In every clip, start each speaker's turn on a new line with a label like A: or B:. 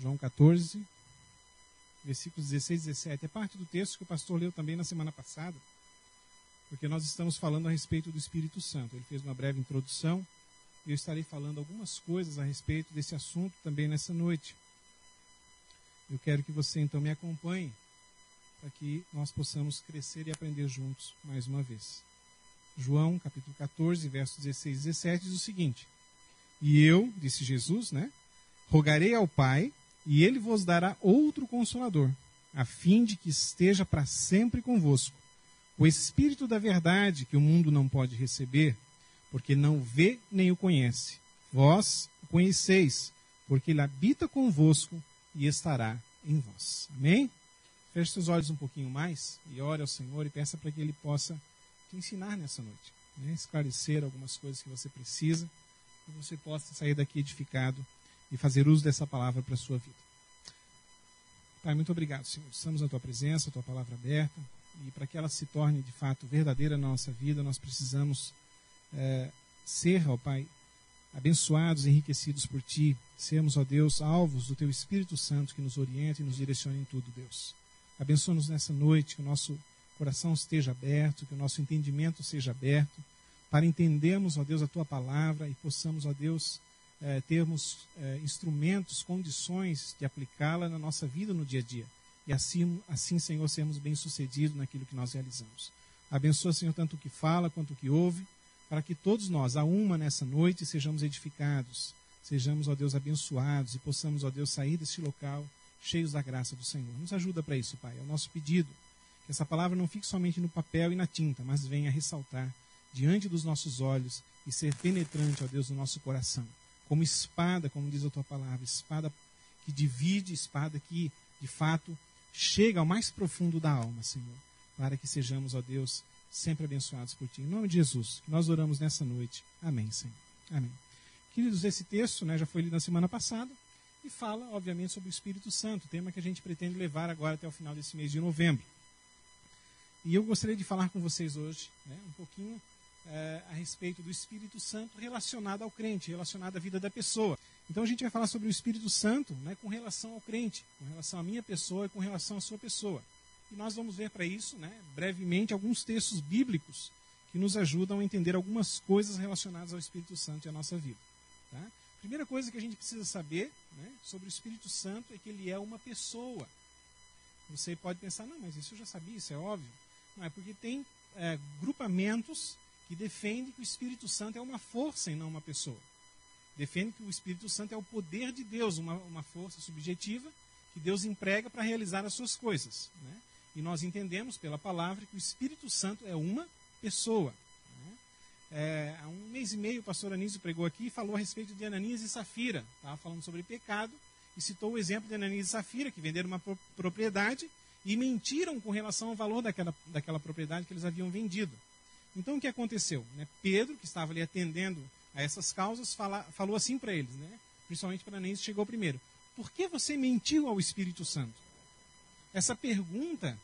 A: João 14, versículos 16 e 17. É parte do texto que o pastor leu também na semana passada, porque nós estamos falando a respeito do Espírito Santo. Ele fez uma breve introdução e eu estarei falando algumas coisas a respeito desse assunto também nessa noite. Eu quero que você então me acompanhe para que nós possamos crescer e aprender juntos mais uma vez. João, capítulo 14, versos 16 e 17, diz o seguinte: E eu, disse Jesus, rogarei ao Pai, e ele vos dará outro Consolador, a fim de que esteja para sempre convosco. O Espírito da verdade, que o mundo não pode receber, porque não o vê nem o conhece. Vós o conheceis, porque ele habita convosco e estará em vós. Amém? Feche seus olhos um pouquinho mais e ore ao Senhor e peça para que Ele possa te ensinar nessa noite, esclarecer algumas coisas que você precisa, que você possa sair daqui edificado e fazer uso dessa palavra para a sua vida. Pai, muito obrigado, Senhor. Estamos na Tua presença, a Tua palavra aberta, e para que ela se torne de fato verdadeira na nossa vida, nós precisamos ser, ó Pai, abençoados, enriquecidos por Ti, sermos, ó Deus, alvos do Teu Espírito Santo que nos orienta e nos direciona em tudo, Deus. Abençoa-nos nessa noite, que o nosso coração esteja aberto, que o nosso entendimento seja aberto, para entendermos, ó Deus, a Tua palavra e possamos, ó Deus, termos instrumentos, condições de aplicá-la na nossa vida no dia a dia. E assim, Senhor, sermos bem-sucedidos naquilo que nós realizamos. Abençoa, Senhor, tanto o que fala quanto o que ouve, para que todos nós, a uma nessa noite, sejamos edificados, sejamos, ó Deus, abençoados e possamos, ó Deus, sair deste local cheios da graça do Senhor. Nos ajuda para isso, Pai. É o nosso pedido, que essa palavra não fique somente no papel e na tinta, mas venha ressaltar diante dos nossos olhos e ser penetrante, ó Deus, no nosso coração. Como espada, como diz a Tua palavra, espada que divide, espada que, de fato, chega ao mais profundo da alma, Senhor, para que sejamos, ó Deus, sempre abençoados por Ti. Em nome de Jesus, que nós oramos nessa noite. Amém, Senhor. Amém. Queridos, esse texto já foi lido na semana passada e fala, obviamente, sobre o Espírito Santo, tema que a gente pretende levar agora até o final desse mês de novembro. E eu gostaria de falar com vocês hoje um pouquinho a respeito do Espírito Santo relacionado ao crente, relacionado à vida da pessoa. Então a gente vai falar sobre o Espírito Santo com relação ao crente, com relação à minha pessoa e com relação à sua pessoa. E nós vamos ver para isso, brevemente, alguns textos bíblicos que nos ajudam a entender algumas coisas relacionadas ao Espírito Santo e à nossa vida. Tá? Primeira coisa que a gente precisa saber sobre o Espírito Santo é que ele é uma pessoa. Você pode pensar, não, mas isso eu já sabia, isso é óbvio. Não, é porque tem grupamentos que defendem que o Espírito Santo é uma força e não uma pessoa. Defendem que o Espírito Santo é o poder de Deus, uma força subjetiva que Deus emprega para realizar as suas coisas. E nós entendemos pela palavra que o Espírito Santo é uma pessoa. Há um mês e meio o pastor Anísio pregou aqui e falou a respeito de Ananias e Safira. Estava falando sobre pecado e citou o exemplo de Ananias e Safira, que venderam uma propriedade e mentiram com relação ao valor daquela propriedade que eles haviam vendido. Então o que aconteceu? Pedro, que estava ali atendendo a essas causas, falou assim para eles, principalmente para Ananias, chegou primeiro: por que você mentiu ao Espírito Santo? Essa pergunta,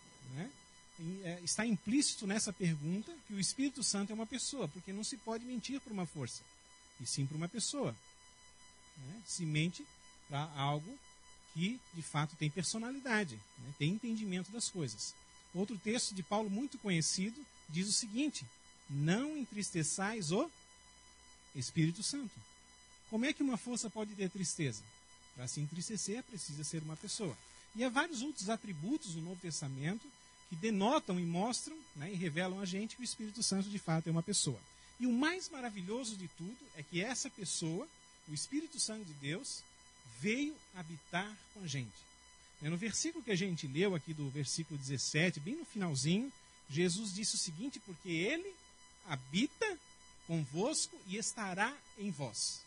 A: está implícito nessa pergunta que o Espírito Santo é uma pessoa, porque não se pode mentir para uma força, e sim para uma pessoa. Se mente para algo que, de fato, tem personalidade, tem entendimento das coisas. Outro texto de Paulo muito conhecido diz o seguinte: não entristeçais o Espírito Santo. Como é que uma força pode ter tristeza? Para se entristecer, precisa ser uma pessoa. E há vários outros atributos no Novo Testamento que denotam e mostram e revelam a gente que o Espírito Santo de fato é uma pessoa. E o mais maravilhoso de tudo é que essa pessoa, o Espírito Santo de Deus, veio habitar com a gente. No versículo que a gente leu aqui, do versículo 17, bem no finalzinho, Jesus disse o seguinte: porque Ele habita convosco e estará em vós.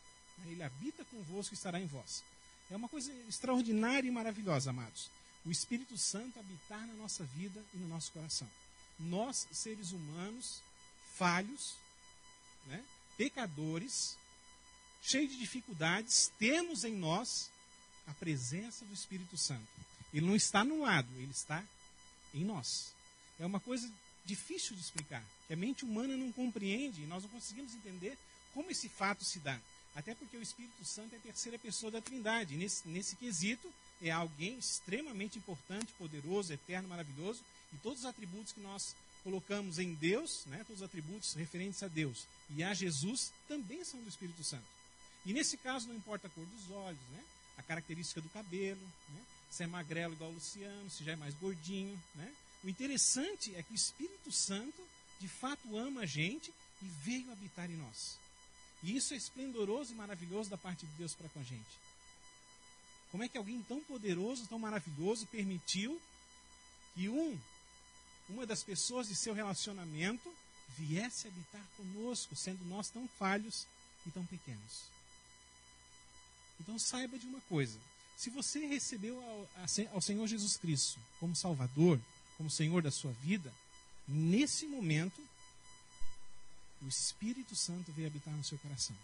A: Ele habita convosco e estará em vós. É uma coisa extraordinária e maravilhosa, amados. O Espírito Santo habitar na nossa vida e no nosso coração. Nós, seres humanos, falhos, pecadores, cheios de dificuldades, temos em nós a presença do Espírito Santo. Ele não está no lado, ele está em nós. É uma coisa difícil de explicar, que a mente humana não compreende, e nós não conseguimos entender como esse fato se dá. Até porque o Espírito Santo é a terceira pessoa da Trindade. Nesse quesito, é alguém extremamente importante, poderoso, eterno, maravilhoso, e todos os atributos que nós colocamos em Deus, né, todos os atributos referentes a Deus e a Jesus, também são do Espírito Santo. E nesse caso não importa a cor dos olhos, né, a característica do cabelo, né, se é magrelo igual o Luciano, se já é mais gordinho. Né. O interessante é que o Espírito Santo, de fato, ama a gente e veio habitar em nós. E isso é esplendoroso e maravilhoso da parte de Deus para com a gente. Como é que alguém tão poderoso, tão maravilhoso, permitiu que uma das pessoas de seu relacionamento viesse habitar conosco, sendo nós tão falhos e tão pequenos? Então saiba de uma coisa: se você recebeu ao Senhor Jesus Cristo como Salvador, como Senhor da sua vida, nesse momento, o Espírito Santo veio habitar no seu coração.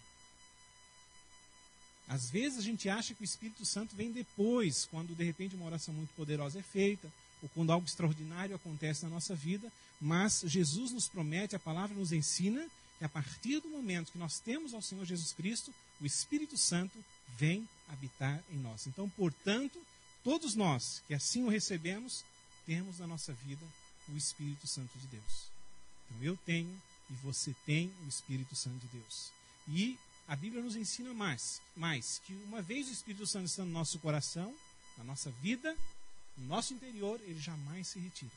A: Às vezes a gente acha que o Espírito Santo vem depois, quando de repente uma oração muito poderosa é feita, ou quando algo extraordinário acontece na nossa vida, mas Jesus nos promete, a palavra nos ensina, que a partir do momento que nós temos ao Senhor Jesus Cristo, o Espírito Santo vem habitar em nós. Então, portanto, todos nós que assim o recebemos, temos na nossa vida o Espírito Santo de Deus. Então eu tenho e você tem o Espírito Santo de Deus. E a Bíblia nos ensina mais que uma vez o Espírito Santo está no nosso coração, na nossa vida, no nosso interior, ele jamais se retira.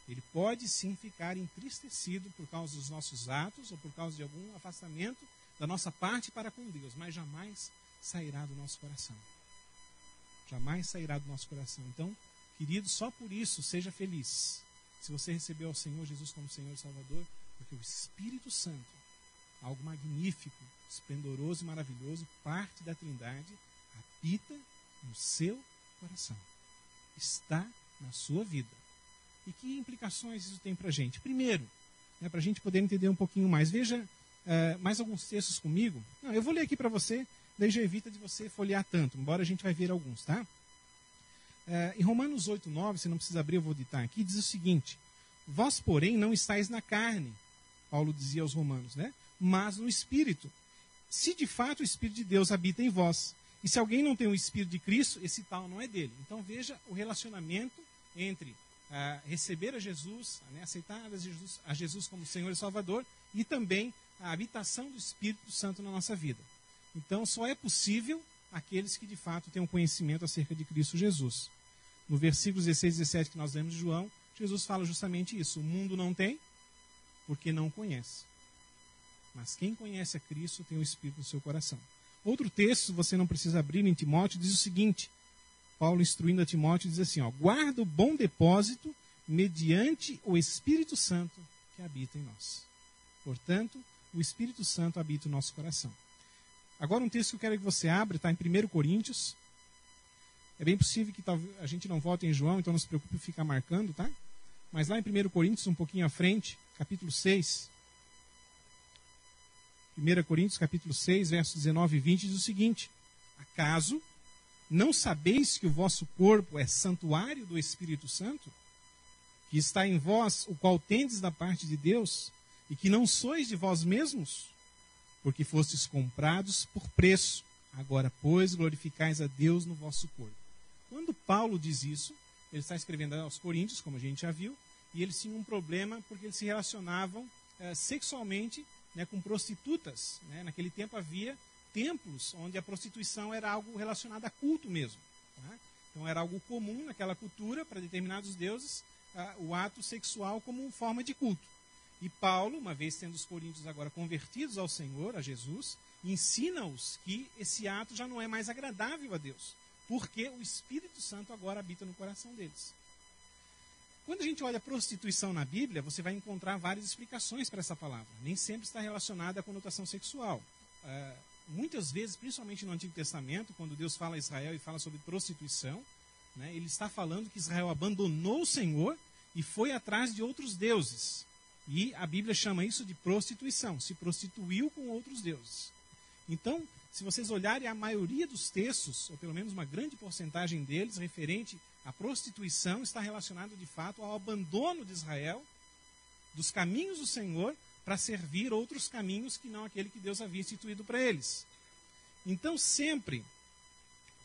A: Ele pode sim ficar entristecido por causa dos nossos atos ou por causa de algum afastamento da nossa parte para com Deus, mas jamais sairá do nosso coração. Jamais sairá do nosso coração. Então, querido, só por isso seja feliz. Se você recebeu ao Senhor Jesus como Senhor e Salvador, porque o Espírito Santo, algo magnífico, esplendoroso e maravilhoso, parte da Trindade, habita no seu coração. Está na sua vida. E que implicações isso tem para a gente? Primeiro, para a gente poder entender um pouquinho mais. Veja mais alguns textos comigo. Não, eu vou ler aqui para você, daí já evita de você folhear tanto, embora a gente vai ver alguns, tá? Em Romanos 8:9, você não precisa abrir, eu vou ditar aqui, diz o seguinte: vós, porém, não estáis na carne, Paulo dizia aos romanos, né? Mas no Espírito. Se de fato o Espírito de Deus habita em vós, e se alguém não tem o Espírito de Cristo, esse tal não é dele. Então veja o relacionamento entre receber a Jesus, né, aceitar a Jesus como Senhor e Salvador, e também a habitação do Espírito Santo na nossa vida. Então só é possível aqueles que de fato têm um conhecimento acerca de Cristo Jesus. No versículo 16 e 17 que nós lemos de João, Jesus fala justamente isso. O mundo não tem, porque não conhece. Mas quem conhece a Cristo tem o Espírito no seu coração. Outro texto, você não precisa abrir, em Timóteo, diz o seguinte: Paulo instruindo a Timóteo, diz assim, guarda o bom depósito mediante o Espírito Santo que habita em nós. Portanto, o Espírito Santo habita o nosso coração. Agora um texto que eu quero que você abra, está em 1 Coríntios. É bem possível que a gente não volte em João, então não se preocupe em ficar marcando, tá? Mas lá em 1 Coríntios, um pouquinho à frente, capítulo 6... 1 Coríntios, capítulo 6, versos 19 e 20, diz o seguinte: acaso não sabeis que o vosso corpo é santuário do Espírito Santo, que está em vós, o qual tendes da parte de Deus, e que não sois de vós mesmos? Porque fostes comprados por preço. Agora, pois, glorificais a Deus no vosso corpo. Quando Paulo diz isso, ele está escrevendo aos Coríntios, como a gente já viu, e eles tinham um problema porque eles se relacionavam sexualmente, né, com prostitutas. Né? Naquele tempo havia templos onde a prostituição era algo relacionado a culto mesmo. Tá? Então era algo comum naquela cultura, para determinados deuses, o ato sexual como forma de culto. E Paulo, uma vez tendo os coríntios agora convertidos ao Senhor, a Jesus, ensina-os que esse ato já não é mais agradável a Deus, porque o Espírito Santo agora habita no coração deles. Quando a gente olha a prostituição na Bíblia, você vai encontrar várias explicações para essa palavra. Nem sempre está relacionada à conotação sexual. Muitas vezes, principalmente no Antigo Testamento, quando Deus fala a Israel e fala sobre prostituição, né, ele está falando que Israel abandonou o Senhor e foi atrás de outros deuses. E a Bíblia chama isso de prostituição, se prostituiu com outros deuses. Então, se vocês olharem a maioria dos textos, ou pelo menos uma grande porcentagem deles, referente à prostituição, está relacionado de fato ao abandono de Israel dos caminhos do Senhor para servir outros caminhos que não aquele que Deus havia instituído para eles. Então, sempre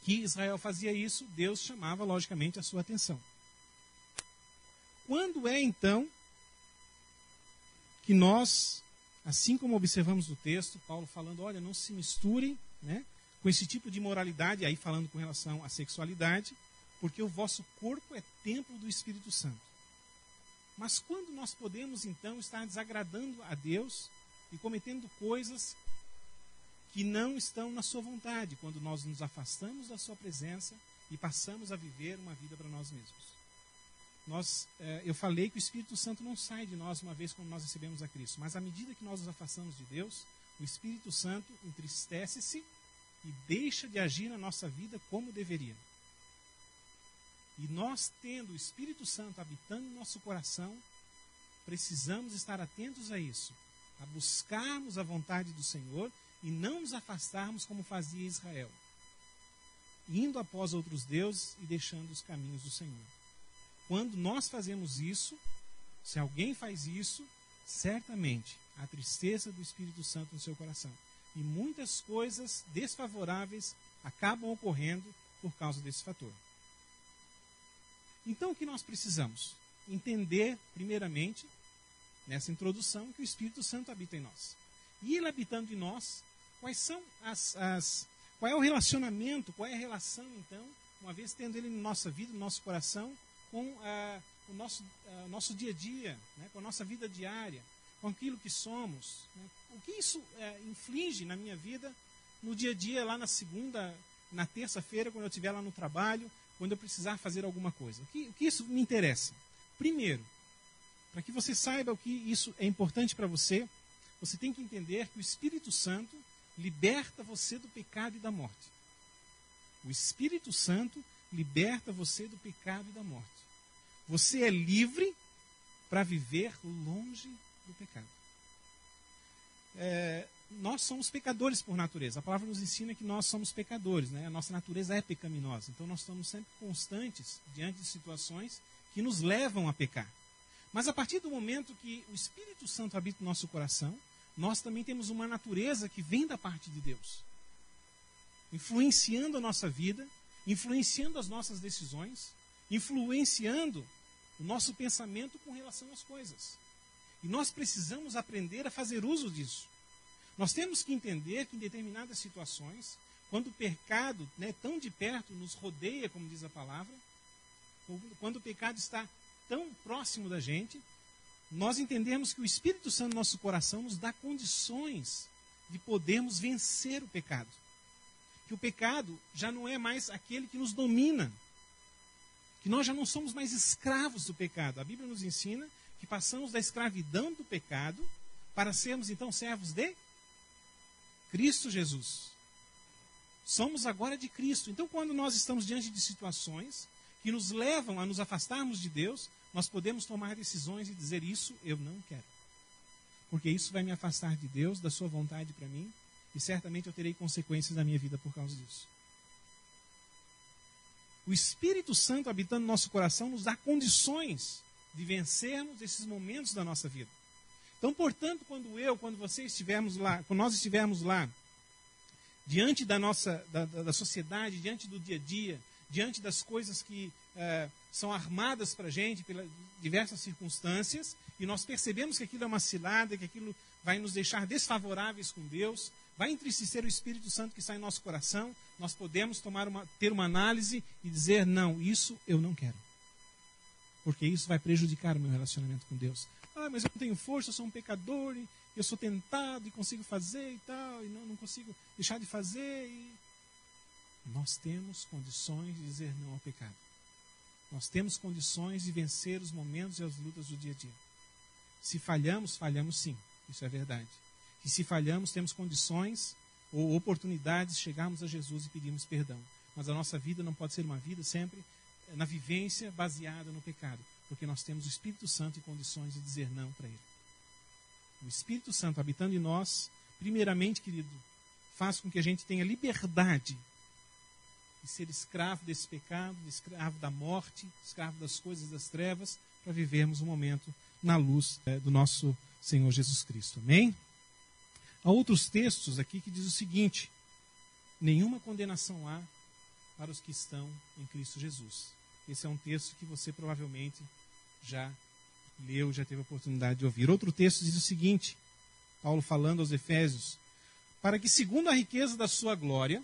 A: que Israel fazia isso, Deus chamava, logicamente, a sua atenção. Quando é, então, que nós, assim como observamos no texto, Paulo falando, olha, não se misturem, né, com esse tipo de moralidade, aí falando com relação à sexualidade, porque o vosso corpo é templo do Espírito Santo. Mas quando nós podemos, então, estar desagradando a Deus e cometendo coisas que não estão na sua vontade, quando nós nos afastamos da sua presença e passamos a viver uma vida para nós mesmos. Eu falei que o Espírito Santo não sai de nós uma vez quando nós recebemos a Cristo, mas à medida que nós nos afastamos de Deus, o Espírito Santo entristece-se e deixa de agir na nossa vida como deveria. E nós, tendo o Espírito Santo habitando no nosso coração, precisamos estar atentos a isso, a buscarmos a vontade do Senhor e não nos afastarmos como fazia Israel, indo após outros deuses e deixando os caminhos do Senhor. Quando nós fazemos isso, se alguém faz isso, certamente há tristeza do Espírito Santo no seu coração. E muitas coisas desfavoráveis acabam ocorrendo por causa desse fator. Então, o que nós precisamos? Entender, primeiramente, nessa introdução, que o Espírito Santo habita em nós. E ele habitando em nós, qual é o relacionamento, qual é a relação, então, uma vez tendo ele na nossa vida, no nosso coração, com o nosso dia a dia, né, com a nossa vida diária, com aquilo que somos. Né? O que isso inflige na minha vida no dia a dia, lá na segunda, na terça-feira, quando eu estiver lá no trabalho, quando eu precisar fazer alguma coisa. O que isso me interessa? Primeiro, para que você saiba o que isso é importante para você, você tem que entender que o Espírito Santo liberta você do pecado e da morte. O Espírito Santo liberta você do pecado e da morte. Você é livre para viver longe do pecado. Nós somos pecadores por natureza. A palavra nos ensina que nós somos pecadores, né? A nossa natureza é pecaminosa. Então nós estamos sempre constantes diante de situações que nos levam a pecar. Mas a partir do momento que o Espírito Santo habita no nosso coração, nós também temos uma natureza que vem da parte de Deus, influenciando a nossa vida, influenciando as nossas decisões, influenciando o nosso pensamento com relação às coisas. E nós precisamos aprender a fazer uso disso. Nós temos que entender que em determinadas situações, quando o pecado, né, tão de perto nos rodeia, como diz a palavra, quando o pecado está tão próximo da gente, nós entendemos que o Espírito Santo no nosso coração nos dá condições de podermos vencer o pecado. Que o pecado já não é mais aquele que nos domina. Que nós já não somos mais escravos do pecado. A Bíblia nos ensina que passamos da escravidão do pecado para sermos então servos de Cristo Jesus. Somos agora de Cristo. Então, quando nós estamos diante de situações que nos levam a nos afastarmos de Deus, nós podemos tomar decisões e dizer, isso eu não quero. Porque isso vai me afastar de Deus, da sua vontade para mim, e certamente eu terei consequências na minha vida por causa disso. O Espírito Santo habitando no nosso coração nos dá condições de vencermos esses momentos da nossa vida. Então, portanto, quando nós estivermos lá, diante da sociedade, diante do dia a dia, diante das coisas que são armadas para a gente pelas diversas circunstâncias, e nós percebemos que aquilo é uma cilada, que aquilo vai nos deixar desfavoráveis com Deus, vai entristecer o Espírito Santo que está em nosso coração, nós podemos ter uma análise e dizer, não, isso eu não quero. Porque isso vai prejudicar o meu relacionamento com Deus. Mas eu não tenho força, eu sou um pecador, e eu sou tentado e consigo fazer e tal, e não consigo deixar de fazer. Nós temos condições de dizer não ao pecado. Nós temos condições de vencer os momentos e as lutas do dia a dia. Se falhamos, falhamos sim, isso é verdade. E se falhamos, temos condições ou oportunidades de chegarmos a Jesus e pedirmos perdão. Mas a nossa vida não pode ser uma vida sempre na vivência baseada no pecado, porque nós temos o Espírito Santo e condições de dizer não para Ele. O Espírito Santo habitando em nós, primeiramente, querido, faz com que a gente tenha liberdade de ser escravo desse pecado, escravo da morte, escravo das coisas das trevas, para vivermos um momento na luz do nosso Senhor Jesus Cristo. Amém? Há outros textos aqui que diz o seguinte, nenhuma condenação há para os que estão em Cristo Jesus. Esse é um texto que você provavelmente já leu, já teve a oportunidade de ouvir. Outro texto diz o seguinte, Paulo falando aos Efésios, para que segundo a riqueza da sua glória,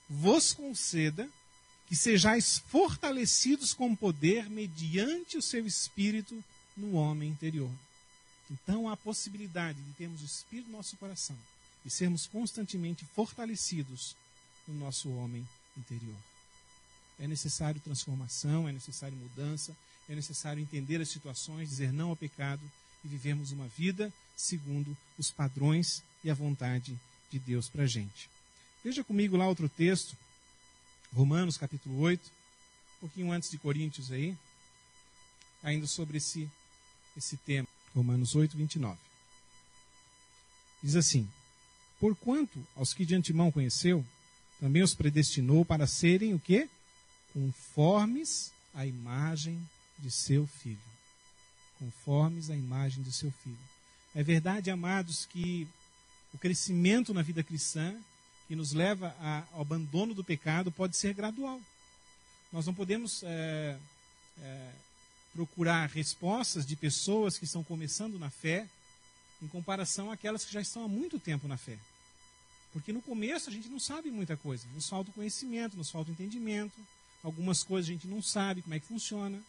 A: vos conceda que sejais fortalecidos com poder mediante o seu Espírito no homem interior. Então há a possibilidade de termos o Espírito no nosso coração e sermos constantemente fortalecidos no nosso homem interior. É necessário transformação, é necessário mudança, é necessário entender as situações, dizer não ao pecado e vivermos uma vida segundo os padrões e a vontade de Deus para a gente. Veja comigo lá outro texto, Romanos capítulo 8, um pouquinho antes de Coríntios aí, ainda sobre esse tema, Romanos 8, 29. Diz assim, porquanto aos que de antemão conheceu, também os predestinou para serem o quê? Conformes à imagem de seu Filho. Conformes à imagem de seu Filho. É verdade, amados, que o crescimento na vida cristã, que nos leva ao abandono do pecado, pode ser gradual. Nós não podemos procurar respostas de pessoas que estão começando na fé em comparação àquelas que já estão há muito tempo na fé. Porque no começo a gente não sabe muita coisa. Nos falta o conhecimento, nos falta o entendimento. Algumas coisas a gente não sabe como é que funciona.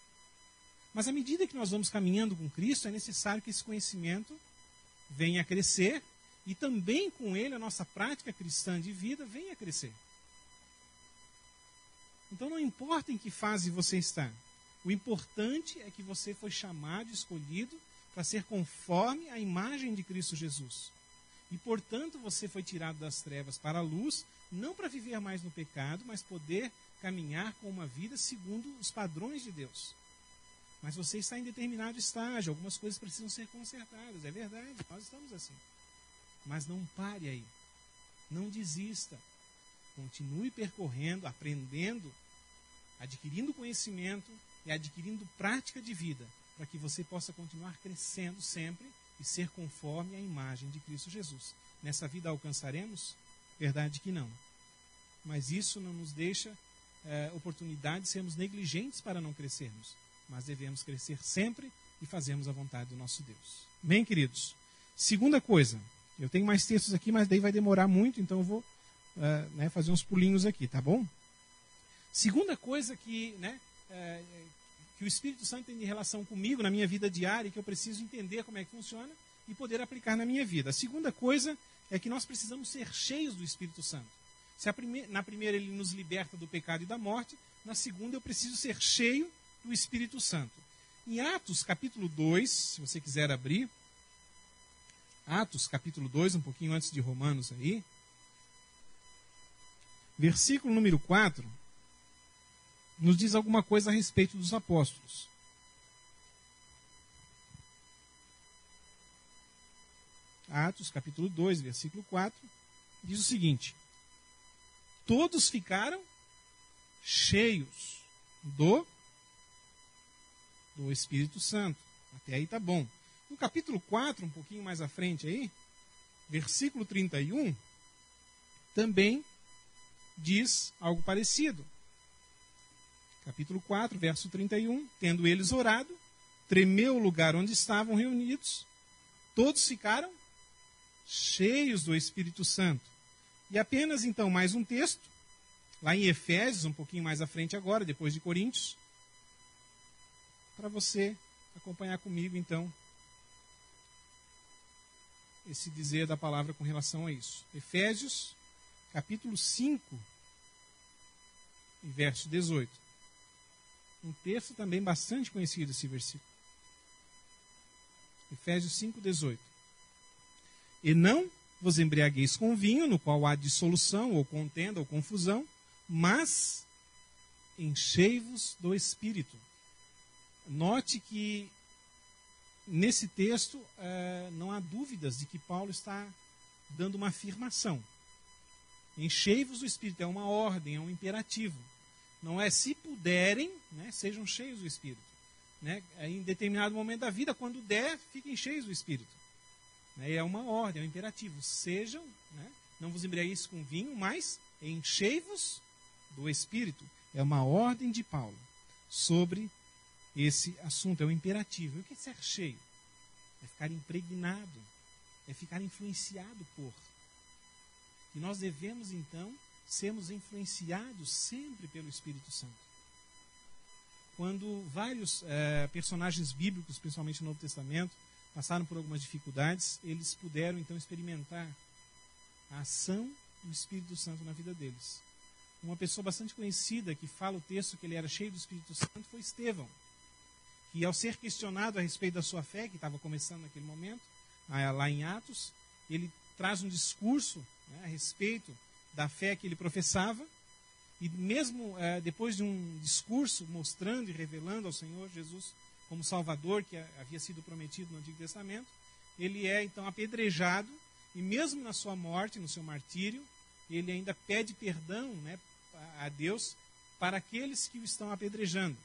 A: Mas à medida que nós vamos caminhando com Cristo, é necessário que esse conhecimento venha a crescer e também com ele a nossa prática cristã de vida venha a crescer. Então não importa em que fase você está. O importante é que você foi chamado e escolhido para ser conforme a imagem de Cristo Jesus. E, portanto, você foi tirado das trevas para a luz, não para viver mais no pecado, mas poder caminhar com uma vida segundo os padrões de Deus. Mas você está em determinado estágio, algumas coisas precisam ser consertadas, é verdade, nós estamos assim. Mas não pare aí, não desista, continue percorrendo, aprendendo, adquirindo conhecimento e adquirindo prática de vida, para que você possa continuar crescendo sempre e ser conforme a imagem de Cristo Jesus. Nessa vida alcançaremos? Verdade que não. Mas isso não nos deixa oportunidade de sermos negligentes para não crescermos. Mas devemos crescer sempre e fazermos a vontade do nosso Deus. Bem, queridos. Segunda coisa. Eu tenho mais textos aqui, mas daí vai demorar muito, então eu vou fazer uns pulinhos aqui, tá bom? Segunda coisa que o Espírito Santo tem de relação comigo na minha vida diária, que eu preciso entender como é que funciona e poder aplicar na minha vida. A segunda coisa é que nós precisamos ser cheios do Espírito Santo. Se na primeira ele nos liberta do pecado e da morte, na segunda eu preciso ser cheio do Espírito Santo. Em Atos capítulo 2, se você quiser abrir, Atos capítulo 2, um pouquinho antes de Romanos aí, versículo número 4, nos diz alguma coisa a respeito dos apóstolos. Atos, capítulo 2, versículo 4, diz o seguinte: todos ficaram cheios do Espírito Santo. Até aí está bom. No capítulo 4, um pouquinho mais à frente aí, versículo 31, também diz algo parecido. Capítulo 4, verso 31, tendo eles orado, tremeu o lugar onde estavam reunidos, todos ficaram cheios do Espírito Santo. E apenas então mais um texto, lá em Efésios, um pouquinho mais à frente agora, depois de Coríntios, para você acompanhar comigo então esse dizer da palavra com relação a isso. Efésios, capítulo 5, e verso 18. Um texto também bastante conhecido, esse versículo. Efésios 5, 18. E não vos embriagueis com vinho, no qual há dissolução, ou contenda, ou confusão, mas enchei-vos do Espírito. Note que nesse texto não há dúvidas de que Paulo está dando uma afirmação. Enchei-vos do Espírito, é uma ordem, é um imperativo. Não é se puderem, sejam cheios do Espírito. Em determinado momento da vida, quando der, fiquem cheios do Espírito. É uma ordem, é um imperativo. Sejam, não vos embriagueis com vinho, mas enchei-vos do Espírito é uma ordem de Paulo sobre esse assunto, é um imperativo. E o que é ser cheio? É ficar impregnado, é ficar influenciado por. E nós devemos, então, sermos influenciados sempre pelo Espírito Santo. Quando vários personagens bíblicos, principalmente no Novo Testamento, passaram por algumas dificuldades, eles puderam, então, experimentar a ação do Espírito Santo na vida deles. Uma pessoa bastante conhecida, que fala o texto que ele era cheio do Espírito Santo, foi Estevão, que ao ser questionado a respeito da sua fé, que estava começando naquele momento, lá em Atos, ele traz um discurso, né, a respeito da fé que ele professava, e mesmo depois de um discurso mostrando e revelando ao Senhor Jesus como Salvador, que havia sido prometido no Antigo Testamento, ele é então apedrejado, e mesmo na sua morte, no seu martírio, ele ainda pede perdão, né, a Deus para aqueles que o estão apedrejando.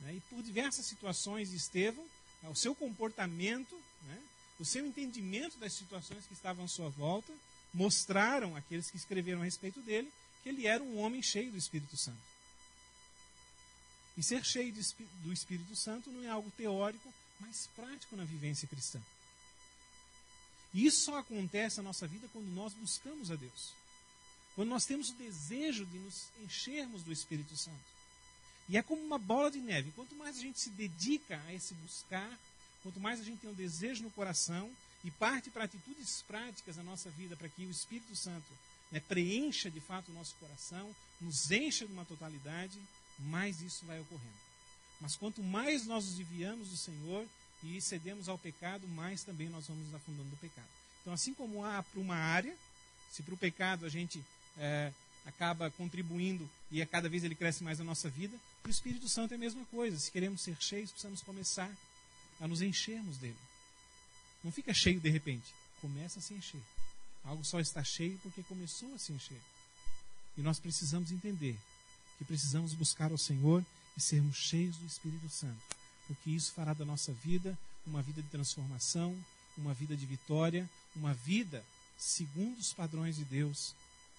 A: Né? E por diversas situações de Estevão, o seu comportamento, né, o seu entendimento das situações que estavam à sua volta, mostraram àqueles que escreveram a respeito dele que ele era um homem cheio do Espírito Santo. E ser cheio do Espírito Santo não é algo teórico, mas prático na vivência cristã. E isso só acontece na nossa vida quando nós buscamos a Deus. Quando nós temos o desejo de nos enchermos do Espírito Santo. E é como uma bola de neve. Quanto mais a gente se dedica a esse buscar, quanto mais a gente tem um desejo no coração e parte para atitudes práticas na nossa vida para que o Espírito Santo, né, preencha de fato o nosso coração, nos encha de uma totalidade, mais isso vai ocorrendo. Mas quanto mais nós nos desviamos do Senhor e cedemos ao pecado, mais também nós vamos nos afundando no pecado. Então, assim como há para uma área, se para o pecado a gente acaba contribuindo e a cada vez ele cresce mais na nossa vida, para o Espírito Santo é a mesma coisa. Se queremos ser cheios, precisamos começar a nos enchermos dele. Não fica cheio de repente, começa a se encher. Algo só está cheio porque começou a se encher. E nós precisamos entender que precisamos buscar ao Senhor e sermos cheios do Espírito Santo, porque isso fará da nossa vida uma vida de transformação, uma vida de vitória, uma vida segundo os padrões de Deus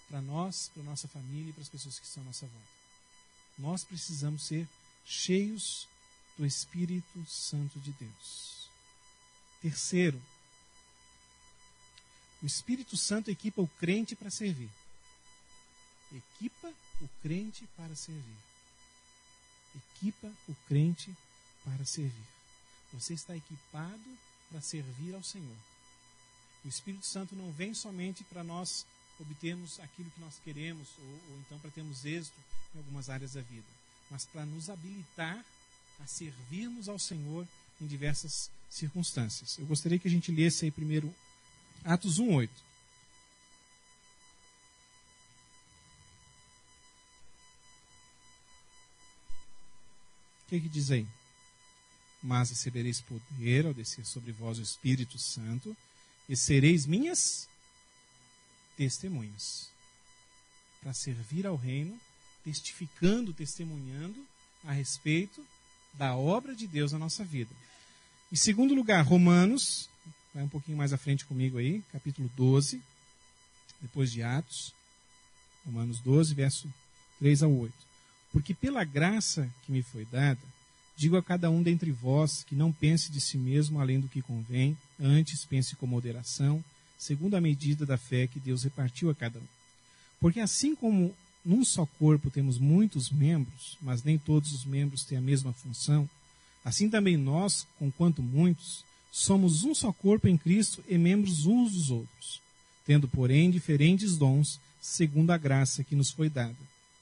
A: para nós, para a nossa família e para as pessoas que estão à nossa volta. Nós precisamos ser cheios do Espírito Santo de Deus. Terceiro, o Espírito Santo equipa o crente para servir. Equipa o crente para servir. Equipa o crente para servir. Você está equipado para servir ao Senhor. O Espírito Santo não vem somente para nós obtermos aquilo que nós queremos, ou então para termos êxito em algumas áreas da vida, mas para nos habilitar a servirmos ao Senhor em diversas circunstâncias. Eu gostaria que a gente lesse aí primeiro Atos 1:8. O que diz aí? Mas recebereis poder ao descer sobre vós o Espírito Santo, e sereis minhas testemunhas. Para servir ao reino, testificando, testemunhando a respeito da obra de Deus na nossa vida. Em segundo lugar, Romanos, vai um pouquinho mais à frente comigo aí, capítulo 12, depois de Atos, Romanos 12, verso 3 ao 8. Porque pela graça que me foi dada, digo a cada um dentre vós que não pense de si mesmo além do que convém, antes pense com moderação, segundo a medida da fé que Deus repartiu a cada um. Porque assim como num só corpo temos muitos membros, mas nem todos os membros têm a mesma função, assim também nós, conquanto muitos, somos um só corpo em Cristo e membros uns dos outros, tendo, porém, diferentes dons, segundo a graça que nos foi dada.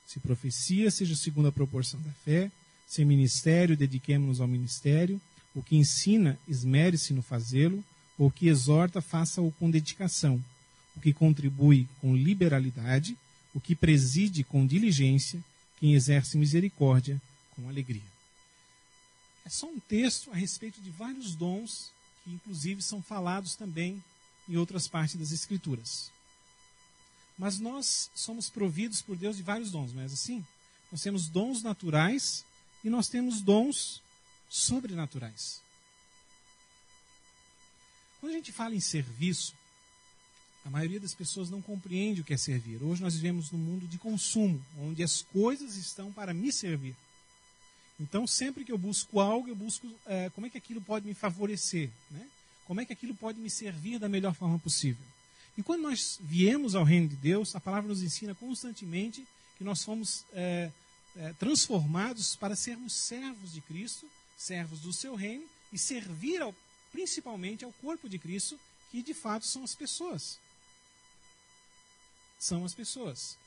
A: Se profecia, seja segundo a proporção da fé, se ministério, dediquemo-nos ao ministério, o que ensina, esmere-se no fazê-lo, o que exorta, faça-o com dedicação, o que contribui com liberalidade, o que preside com diligência, quem exerce misericórdia com alegria. É só um texto a respeito de vários dons que inclusive são falados também em outras partes das Escrituras. Mas nós somos providos por Deus de vários dons, não é assim? Nós temos dons naturais e nós temos dons sobrenaturais. Quando a gente fala em serviço, A maioria das pessoas não compreende o que é servir. Hoje nós vivemos num mundo de consumo, onde as coisas estão para me servir. Então, sempre que eu busco algo, eu busco como é que aquilo pode me favorecer, né? Como é que aquilo pode me servir da melhor forma possível. E quando nós viemos ao reino de Deus, a palavra nos ensina constantemente que nós fomos transformados para sermos servos de Cristo, servos do seu reino, e servir principalmente ao corpo de Cristo, que de fato são as pessoas. São as pessoas.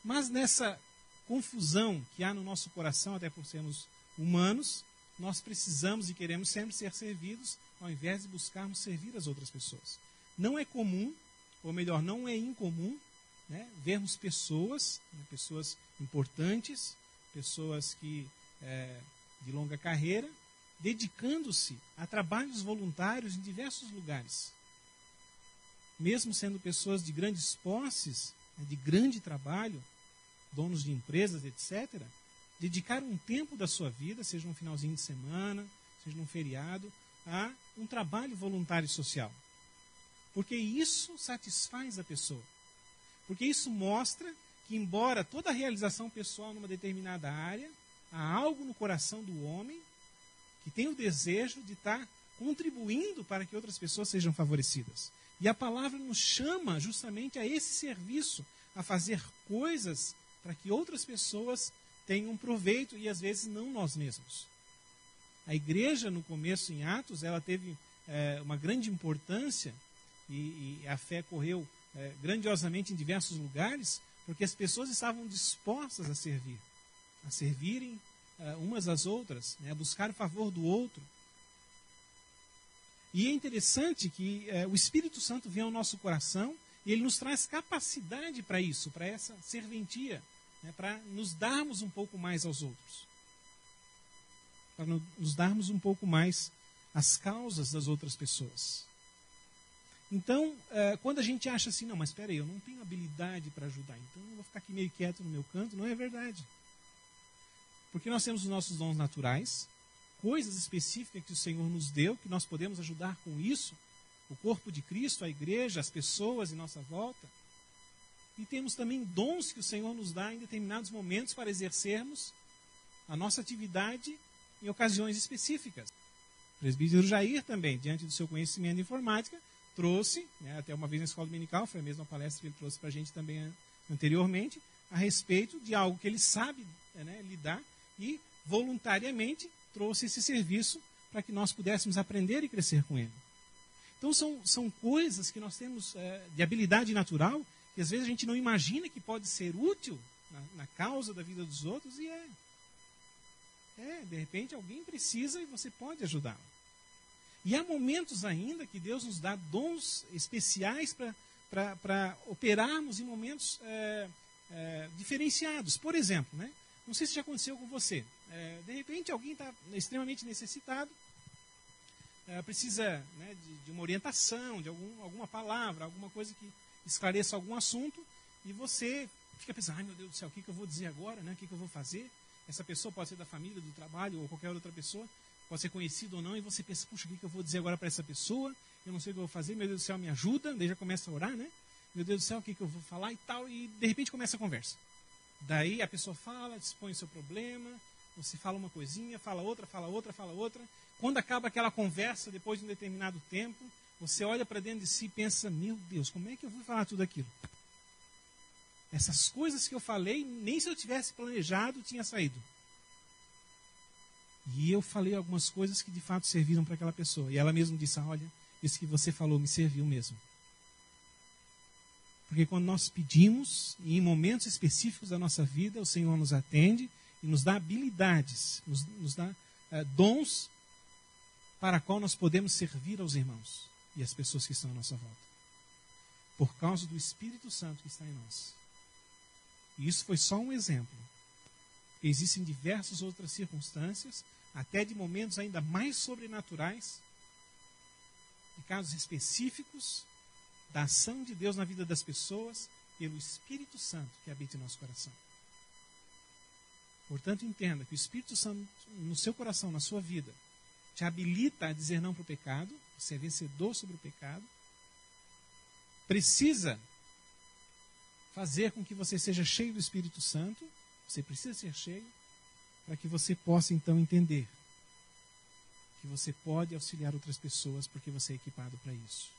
A: Mas nessa confusão que há no nosso coração, até por sermos humanos, nós precisamos e queremos sempre ser servidos, ao invés de buscarmos servir as outras pessoas. Não é comum, ou melhor, não é incomum, né, vermos pessoas, né, pessoas importantes, pessoas que de longa carreira, dedicando-se a trabalhos voluntários em diversos lugares. Mesmo sendo pessoas de grandes posses, né, de grande trabalho, donos de empresas, etc., dedicaram um tempo da sua vida, seja no finalzinho de semana, seja num feriado, a um trabalho voluntário social. Porque isso satisfaz a pessoa. Porque isso mostra que, embora toda a realização pessoal numa determinada área, há algo no coração do homem que tem o desejo de estar contribuindo para que outras pessoas sejam favorecidas. E a palavra nos chama justamente a esse serviço, a fazer coisas para que outras pessoas tenham proveito e às vezes não nós mesmos. A igreja, no começo, em Atos, ela teve uma grande importância e a fé correu grandiosamente em diversos lugares, porque as pessoas estavam dispostas a servir, a servirem umas às outras, né, a buscar o favor do outro. E é interessante que o Espírito Santo vem ao nosso coração e ele nos traz capacidade para isso, para essa serventia, né, para nos darmos um pouco mais aos outros, para nos darmos um pouco mais às causas das outras pessoas. Então, quando a gente acha assim, não, mas espera aí, eu não tenho habilidade para ajudar, então eu vou ficar aqui meio quieto no meu canto, não é verdade. Porque nós temos os nossos dons naturais, coisas específicas que o Senhor nos deu, que nós podemos ajudar com isso, o corpo de Cristo, a igreja, as pessoas em nossa volta. E temos também dons que o Senhor nos dá em determinados momentos para exercermos a nossa atividade em ocasiões específicas. O presbítero Jair também, diante do seu conhecimento de informática, trouxe, né, até uma vez na escola dominical, foi a mesma palestra que ele trouxe para a gente também anteriormente, a respeito de algo que ele sabe, né, lidar e voluntariamente trouxe esse serviço para que nós pudéssemos aprender e crescer com ele. Então são coisas que nós temos de habilidade natural que às vezes a gente não imagina que pode ser útil na causa da vida dos outros e de repente alguém precisa e você pode ajudá-lo. E há momentos ainda que Deus nos dá dons especiais para operarmos em momentos diferenciados. Por exemplo, né? Não sei se já aconteceu com você. De repente alguém está extremamente necessitado, precisa, né, de uma orientação, de alguma palavra, alguma coisa que esclareça algum assunto, e você fica pensando, ai meu Deus do céu, o que eu vou dizer agora? Né? O que eu vou fazer? Essa pessoa pode ser da família, do trabalho, ou qualquer outra pessoa, pode ser conhecido ou não, e você pensa, puxa, o que eu vou dizer agora para essa pessoa? Eu não sei o que eu vou fazer, meu Deus do céu, me ajuda, daí já começa a orar, né? Meu Deus do céu, o que eu vou falar e tal, e de repente começa a conversa. Daí a pessoa fala, dispõe o seu problema, você fala uma coisinha, fala outra, fala outra, fala outra. Quando acaba aquela conversa, depois de um determinado tempo, você olha para dentro de si e pensa, meu Deus, como é que eu vou falar tudo aquilo? Essas coisas que eu falei, nem se eu tivesse planejado, tinha saído. E eu falei algumas coisas que de fato serviram para aquela pessoa. E ela mesma disse, olha, isso que você falou me serviu mesmo. Porque quando nós pedimos, e em momentos específicos da nossa vida, o Senhor nos atende e nos dá habilidades, nos dá dons para a qual nós podemos servir aos irmãos e às pessoas que estão à nossa volta. Por causa do Espírito Santo que está em nós. E isso foi só um exemplo. Existem diversas outras circunstâncias, até de momentos ainda mais sobrenaturais, de casos específicos, da ação de Deus na vida das pessoas, pelo Espírito Santo que habita em nosso coração. Portanto, entenda que o Espírito Santo no seu coração, na sua vida, te habilita a dizer não para o pecado, você é vencedor sobre o pecado, precisa fazer com que você seja cheio do Espírito Santo. Você precisa ser cheio para que você possa então entender que você pode auxiliar outras pessoas porque você é equipado para isso.